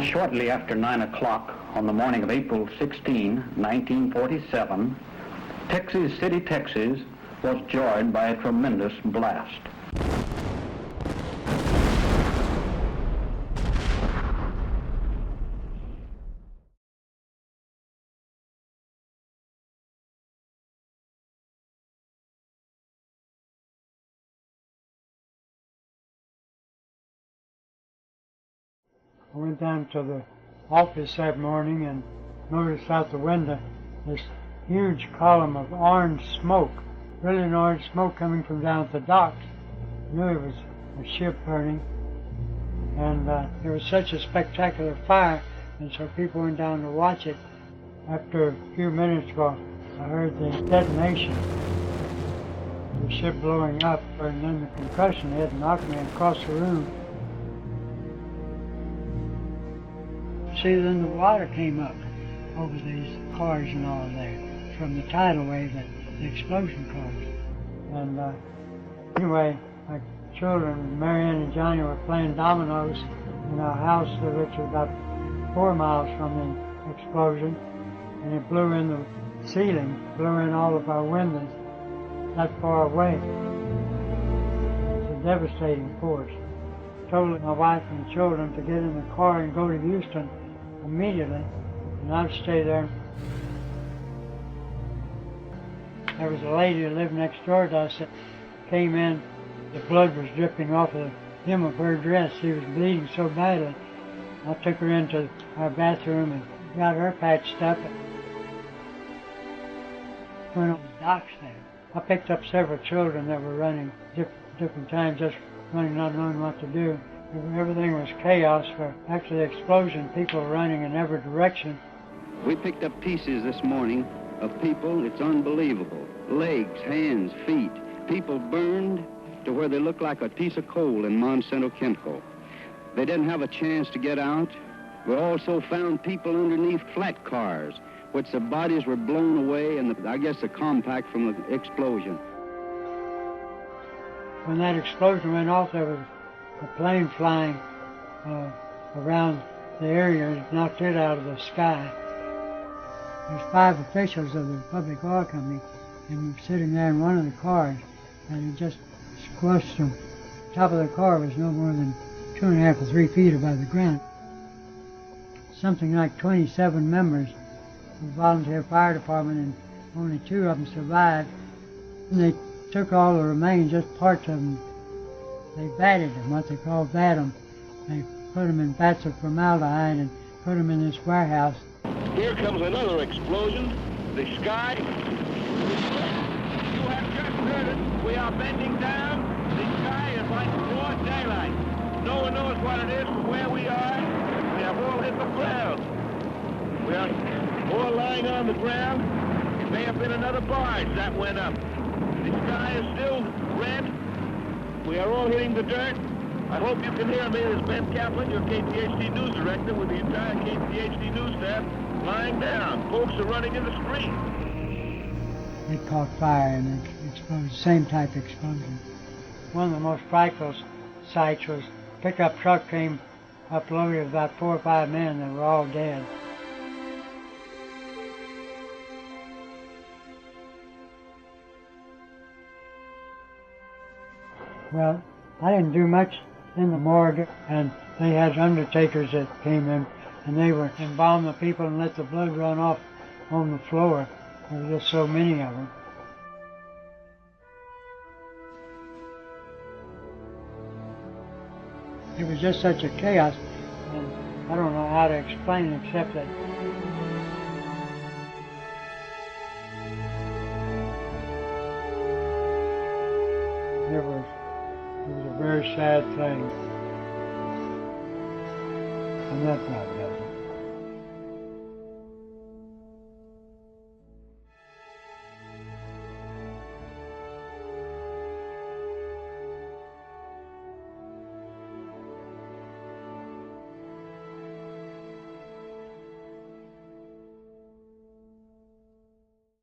Shortly after 9 o'clock on the morning of April 16, 1947, Texas City, Texas was jarred by a tremendous blast. I went down to the office that morning and noticed out the window this huge column of orange smoke, brilliant orange smoke coming from down at the docks. I knew it was a ship burning, and it was such a spectacular fire, and so people went down to watch it. After a few minutes ago, I heard the detonation, the ship blowing up, and then the concussion hit and knocked me across the room. See, then the water came up over these cars and all there from the tidal wave that the explosion caused. And anyway, my children, Marianne and Johnny, were playing dominoes in our house, which was about 4 miles from the explosion, and it blew in the ceiling, blew in all of our windows that far away. It's a devastating force. I told my wife and the children to get in the car and go to Houston immediately, and I'd stay there. There was a lady who lived next door to us that came in. The blood was dripping off of the hem of her dress. She was bleeding so badly. I took her into our bathroom and got her patched up. Went on the docks there. I picked up several children that were running different times, just running, not knowing what to do. Everything was chaos. After the explosion, people were running in every direction. We picked up pieces this morning of people. It's unbelievable. Legs, hands, feet. People burned to where they looked like a piece of coal in Monsanto Chemical. They didn't have a chance to get out. We also found people underneath flat cars, which the bodies were blown away, and I guess the compact from the explosion. When that explosion went off, there was a plane flying around the area. It knocked it out of the sky. There's 5 officials of the Public Oil Company, and we were sitting there in one of the cars, and it just squashed them. The top of the car was no more than 2.5 or 3 feet above the ground. Something like 27 members of the volunteer fire department, and only 2 of them survived. And they took all the remains, just parts of them. They vatted them, what they call vat them. They put them in vats of formaldehyde and put them in this warehouse. Here comes another explosion. The sky. You have just heard it. We are bending down. The sky is like broad daylight. No one knows what it is from where we are. We have all hit the ground. We are all lying on the ground. It may have been another barge that went up. The sky is still red. We are all hitting the dirt. I hope you can hear me. This is Ben Kaplan, your KTHD News Director, with the entire KTHD News staff lying down. Folks are running in the street. It caught fire and it exploded, same type of explosion. One of the most frightful sights was a pickup truck came up loaded with about 4 or 5 men that were all dead. Well, I didn't do much in the morgue, and they had undertakers that came in, and they would embalm the people and let the blood run off on the floor. There were just so many of them. It was just such a chaos, and I don't know how to explain it except that it was a very sad thing. And that's not it.